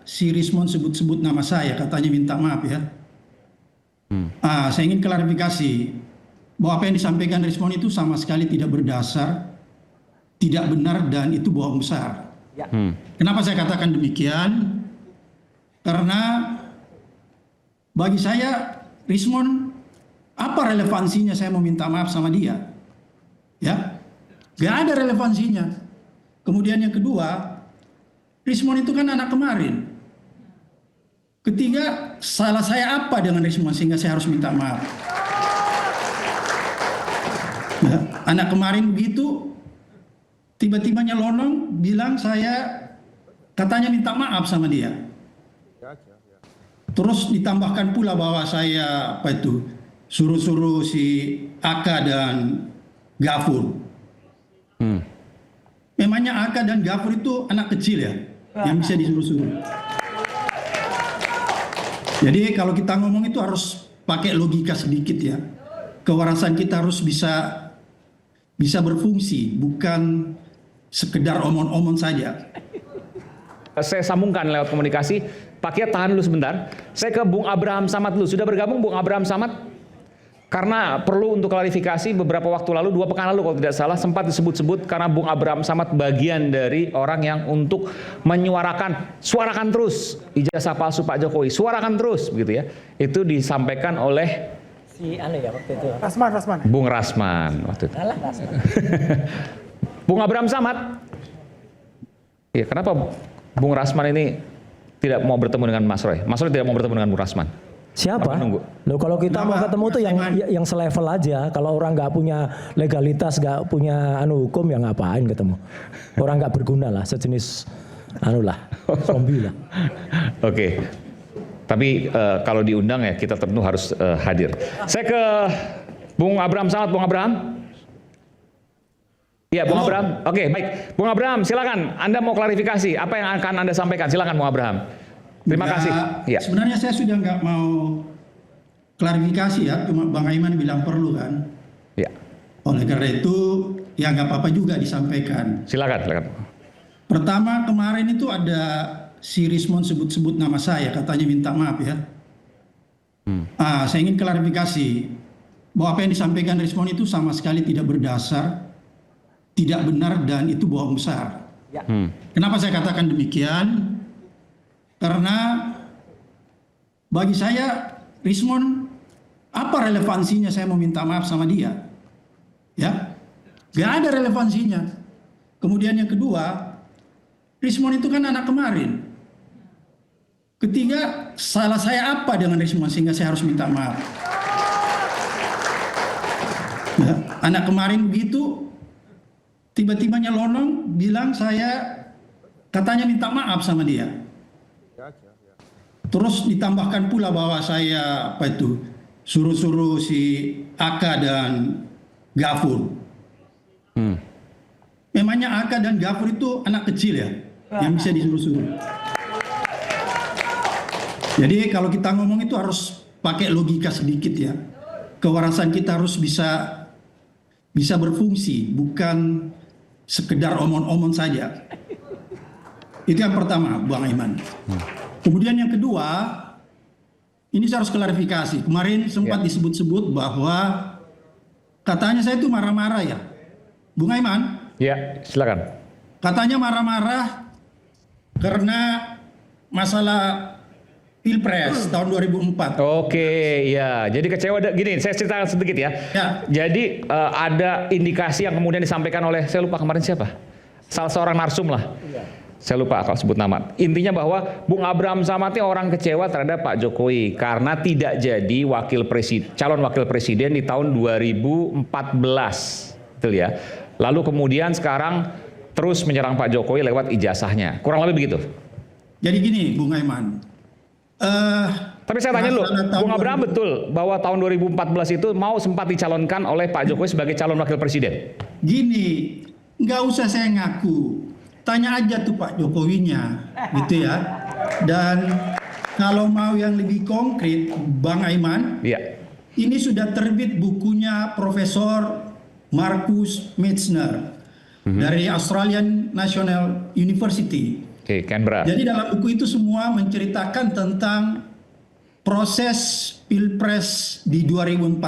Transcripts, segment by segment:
si Rismon sebut-sebut nama saya, katanya minta maaf ya. Saya ingin klarifikasi bahwa apa yang disampaikan Rismon itu sama sekali tidak berdasar, tidak benar, dan itu bohong besar. Kenapa saya katakan demikian? Karena bagi saya Rismon, apa relevansinya saya mau minta maaf sama dia? Ya, gak ada relevansinya. Kemudian yang kedua, Rismon itu kan anak kemarin. Ketiga, salah saya apa dengan Rismon sehingga saya harus minta maaf? Ya, anak kemarin begitu, tiba-tiba nyelonong bilang saya katanya minta maaf sama dia. Terus ditambahkan pula bahwa saya suruh-suruh si Aka dan Gafur. Memangnya Aka dan Gafur itu anak kecil ya, yang bisa disuruh-suruh. Jadi kalau kita ngomong itu harus pakai logika sedikit ya. Kewarasan kita harus bisa berfungsi, bukan sekedar omong-omong saja. Saya sambungkan lewat komunikasi. Pak Kiat tahan dulu sebentar. Saya ke Bung Abraham Samad dulu. Sudah bergabung Bung Abraham Samad? Karena perlu untuk klarifikasi, beberapa waktu lalu, 2 pekan lalu kalau tidak salah, sempat disebut-sebut karena Bung Abraham Samad bagian dari orang yang untuk suarakan terus ijazah palsu Pak Jokowi, suarakan terus begitu ya. Itu disampaikan oleh si waktu itu. Rasman. Bung Rasman waktu itu. Bung Abraham Samad. Ya, kenapa Bung Rasman ini tidak mau bertemu dengan Mas Roy? Mas Roy tidak mau bertemu dengan Bung Rasman. Siapa? Loh, kalau kita mau ketemu tuh yang selevel aja. Kalau orang nggak punya legalitas, nggak punya hukum, ya ngapain ketemu? Orang nggak berguna lah, sejenis zombie lah. Oke. Tapi kalau diundang ya kita tentu harus hadir. Saya ke Bung Abraham Samad. Bung Abraham. Ya, Bung Abraham. Oke, baik. Bung Abraham, silakan. Anda mau klarifikasi apa yang akan Anda sampaikan? Silakan, Bung Abraham. Terima kasih. Ya. Sebenarnya saya sudah nggak mau klarifikasi ya, cuma Bang Aiman bilang perlu kan. Ya. Oleh karena itu, ya nggak apa-apa juga disampaikan. Silakan. Pertama, kemarin itu ada si Rismon sebut-sebut nama saya, katanya minta maaf ya. Saya ingin klarifikasi bahwa apa yang disampaikan Rismon itu sama sekali tidak berdasar, tidak benar, dan itu bohong besar. Kenapa saya katakan demikian? Karena bagi saya Rismon, apa relevansinya saya mau minta maaf sama dia? Ya, gak ada relevansinya. Kemudian yang kedua, Rismon itu kan anak kemarin. Ketiga, salah saya apa dengan Rismon sehingga saya harus minta maaf? Ya, anak kemarin begitu, tiba-tiba nyelonong bilang saya katanya minta maaf sama dia. Terus ditambahkan pula bahwa saya suruh-suruh si Aka dan Gafur. Memangnya Aka dan Gafur itu anak kecil ya, yang bisa disuruh-suruh. Jadi kalau kita ngomong itu harus pakai logika sedikit ya. Kewarasan kita harus bisa berfungsi, bukan sekedar omong-omong saja. Itu yang pertama, Bang Aiman. Kemudian yang kedua, ini saya harus klarifikasi. Kemarin sempat disebut-sebut bahwa katanya saya itu marah-marah ya, Bung Aiman. Ya, silakan. Katanya marah-marah karena masalah Pilpres tahun 2004. Oke, ya. Jadi kecewa gini, saya ceritakan sedikit ya. Jadi ada indikasi yang kemudian disampaikan oleh, saya lupa kemarin siapa? Salah seorang narsum lah. Saya lupa kalau sebut nama. Intinya bahwa Bung Abraham Samad ini orang kecewa terhadap Pak Jokowi karena tidak jadi calon wakil presiden di tahun 2014. Betul ya. Lalu kemudian sekarang terus menyerang Pak Jokowi lewat ijazahnya. Kurang lebih begitu. Jadi gini, Bung Aiman. Tapi saya tanya dulu, Bung Abraham betul bahwa tahun 2014 itu sempat dicalonkan oleh Pak Jokowi sebagai calon wakil presiden? Gini, nggak usah saya ngaku. Tanya aja tuh Pak Jokowinya, gitu ya. Dan kalau mau yang lebih konkret, Bang Aiman, ini sudah terbit bukunya Profesor Marcus Metzner dari Australian National University. Oke, Canberra. Jadi dalam buku itu semua menceritakan tentang proses Pilpres di 2014.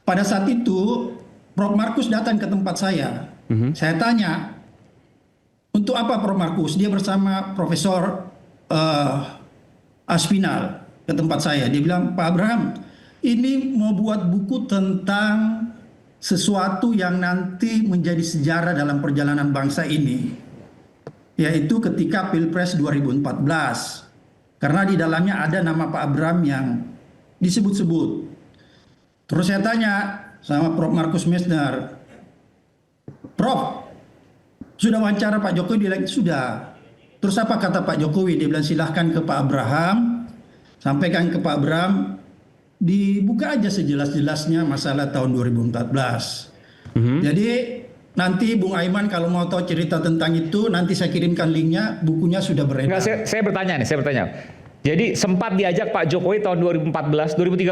Pada saat itu, Prof. Markus datang ke tempat saya. Saya tanya, untuk apa Prof. Markus? Dia bersama Profesor Aspinal ke tempat saya. Dia bilang, Pak Abraham, ini mau buat buku tentang sesuatu yang nanti menjadi sejarah dalam perjalanan bangsa ini, yaitu ketika Pilpres 2014. Karena di dalamnya ada nama Pak Abraham yang disebut-sebut. Terus saya tanya sama Prof. Markus Messner, Prof, sudah wawancara Pak Jokowi? Dia bilang, sudah. Terus apa kata Pak Jokowi? Dia bilang, silahkan ke Pak Abraham, sampaikan ke Pak Abraham, dibuka aja sejelas-jelasnya masalah tahun 2014. Jadi nanti Bung Aiman kalau mau tahu cerita tentang itu, nanti saya kirimkan linknya, bukunya sudah beredar. Enggak, saya bertanya. Jadi sempat diajak Pak Jokowi tahun 2013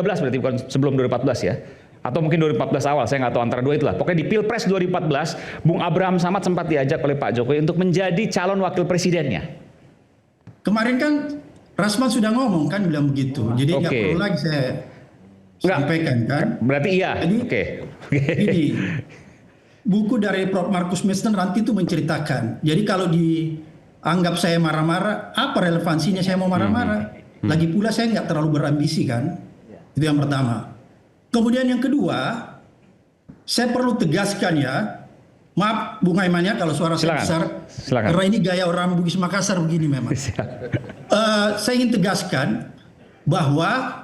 berarti, bukan sebelum 2014 ya? Atau mungkin 2014 awal, saya nggak tahu, antara dua itulah. Pokoknya di Pilpres 2014, Bung Abraham Samad sempat diajak oleh Pak Jokowi untuk menjadi calon wakil presidennya. Kemarin kan Rasman sudah ngomong kan, bilang begitu. Jadi nggak perlu lagi saya sampaikan kan. Berarti iya. Jadi, Oke. Ini buku dari Prof. Markus Messner nanti itu menceritakan. Jadi kalau dianggap saya marah-marah, apa relevansinya saya mau marah-marah? Lagi pula saya nggak terlalu berambisi kan. Itu yang pertama. Kemudian yang kedua, saya perlu tegaskan ya, maaf Bung Aiman ya kalau suara saya besar, karena ini gaya orang Bugis Makassar begini memang. Saya ingin tegaskan bahwa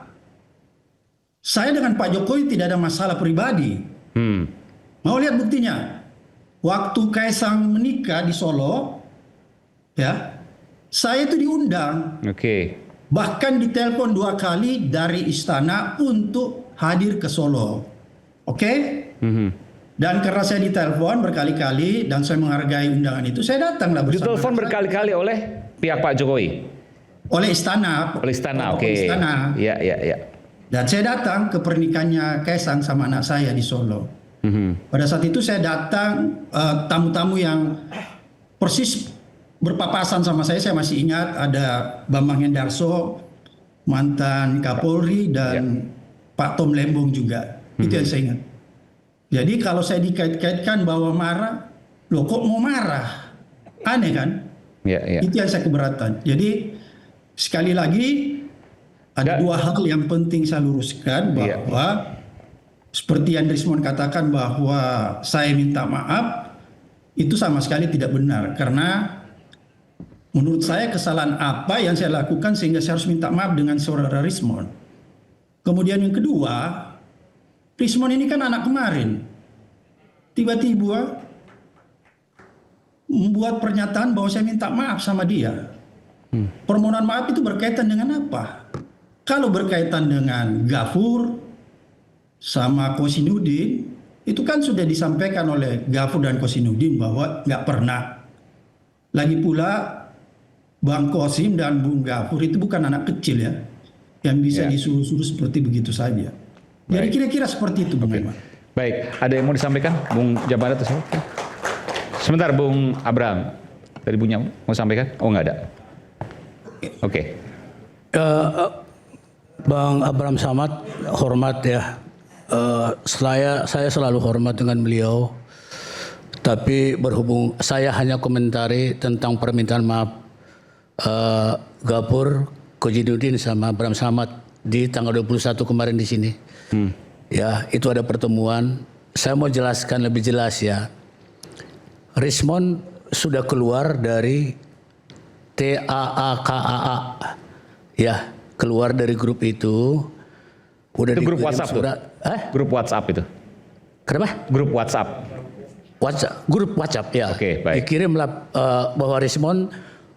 saya dengan Pak Jokowi tidak ada masalah pribadi. Mau lihat buktinya? Waktu Kaisang menikah di Solo, ya, saya itu diundang. Bahkan ditelepon 2 kali dari istana untuk hadir ke Solo. Dan karena saya ditelepon berkali-kali dan saya menghargai undangan itu, saya datanglah bersama. Ditelepon berkali-kali oleh pihak Pak Jokowi? Oleh istana. Oleh istana, oke. Iya. Dan saya datang ke pernikahannya Kaisang sama anak saya di Solo. Pada saat itu saya datang, tamu-tamu yang persis berpapasan sama saya masih ingat, ada Bambang Hendarso, mantan Kapolri, dan Pak Tom Lembong juga. Itu yang saya ingat. Jadi kalau saya dikait-kaitkan bahwa marah, loh kok mau marah? Aneh kan? Itu yang saya keberatan. Jadi sekali lagi ada 2 hal yang penting saya luruskan, bahwa seperti yang Rismon katakan bahwa saya minta maaf, itu sama sekali tidak benar. Karena menurut saya kesalahan apa yang saya lakukan sehingga saya harus minta maaf dengan saudara Rismon. Kemudian yang kedua, Rismon ini kan anak kemarin. Tiba-tiba membuat pernyataan bahwa saya minta maaf sama dia. Permohonan maaf itu berkaitan dengan apa? Kalau berkaitan dengan Gafur sama Kosinudin, itu kan sudah disampaikan oleh Gafur dan Kosinudin bahwa nggak pernah. Lagi pula Bang Kosim dan Bung Gafur itu bukan anak kecil ya, yang bisa disuruh-suruh seperti begitu saja. Jadi kira-kira seperti itu Bung Aiman. Baik, ada yang mau disampaikan Bung Jabarat atau siapa? Sebentar Bung Abraham, dari Bunya mau sampaikan? Oh nggak ada. Oke. Bang Abraham Samad, hormat ya. Saya selalu hormat dengan beliau. Tapi berhubung saya hanya komentari tentang permintaan maaf Gafur, Kojiduddin sama Abraham Samad di tanggal 21 kemarin di sini. Ya, itu ada pertemuan. Saya mau jelaskan lebih jelas ya. Rismon sudah keluar dari TAAKAA. Ya, keluar dari grup itu. Udah itu grup WhatsApp surat. Grup WhatsApp itu. Kenapa? Grup WhatsApp. Grup WhatsApp ya. Oke, baik. Dikirimlah bahwa Rismon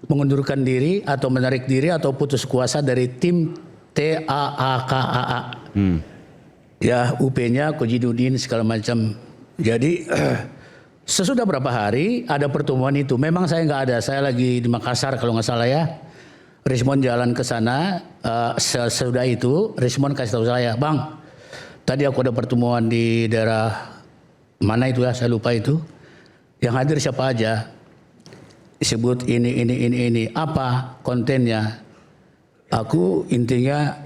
mengundurkan diri atau menarik diri atau putus kuasa dari tim TAAKAA. Ya, UP-nya Kojiduddin segala macam. Jadi sesudah berapa hari ada pertemuan itu. Memang saya nggak ada. Saya lagi di Makassar kalau nggak salah ya. Rismon jalan ke sana. Sesudah itu Rismon kasih tahu saya, Bang, tadi aku ada pertemuan di daerah mana itu ya, saya lupa itu. Yang hadir siapa aja? disebut ini. Apa kontennya? Aku intinya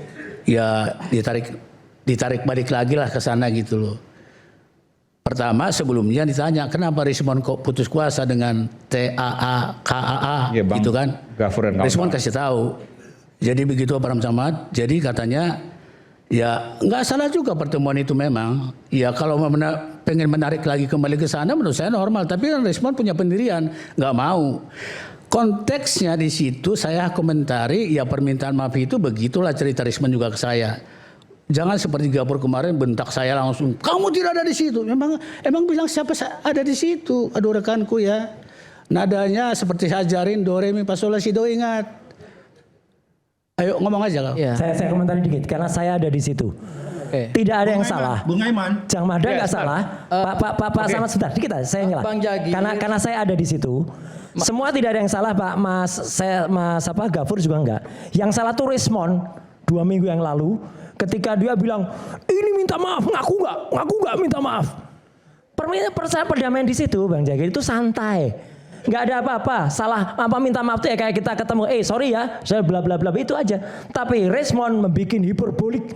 ya ditarik balik lagi lah ke sana gitu loh. Pertama sebelumnya ditanya kenapa Rismon kok putus kuasa dengan TAA Ya, Bang gitu kan? Gafur dan Rismon kawan-kawan. kasih tahu. Jadi begitu Abraham Samad. Jadi katanya ya nggak salah juga pertemuan itu memang. Ya kalau pengen menarik lagi kembali ke sana menurut saya normal. Tapi kan Rismon punya pendirian nggak mau. Konteksnya di situ saya komentari ya permintaan maaf itu begitulah cerita Rismon juga ke saya. Jangan seperti Gafur kemarin bentak saya langsung, kamu tidak ada di situ. Emang bilang siapa ada di situ? Aduh rekanku ya. Nadanya seperti saya ajarin do re mi fa sol la si do, ingat. Ayo ngomong aja kau. Iya. Saya komentari dikit karena saya ada di situ. Tidak ada yang salah. Bung Aiman. Jang Mada nggak sebentar. salah. Pak Samad sebentar dikit aja, saya ngelak. Bang Jagi. Karena saya ada di situ. Semua tidak ada yang salah, Pak. Mas Gafur juga enggak. Yang salah tuh Rismon 2 minggu yang lalu ketika dia bilang ini minta maaf, ngaku nggak minta maaf. Persoalan perdamaian di situ, Bang Jagi, itu santai. Nggak ada apa-apa, salah apa minta maaf tuh ya kayak kita ketemu, sorry ya, saya bla bla bla itu aja. Tapi Rismon membuat hiperbolik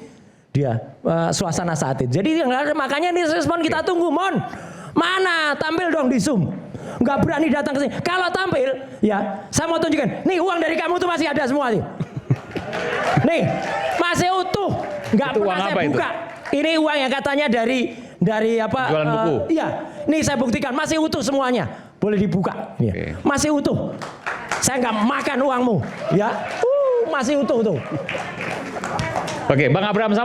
dia suasana saat itu. Jadi makanya ini Rismon kita tunggu, Mon. Mana tampil dong di Zoom. Nggak berani datang ke sini. Kalau tampil, ya saya mau tunjukkan. Nih uang dari kamu tuh masih ada semua nih. Nih masih utuh. Nggak Itu pernah uang saya apa itu? buka. Ini uang yang katanya dari apa? Jualan buku. Iya. Nih saya buktikan masih utuh semuanya. Boleh dibuka. Iya. Masih utuh. Saya nggak makan uangmu. Ya. Masih utuh tuh. Oke, Bang Abraham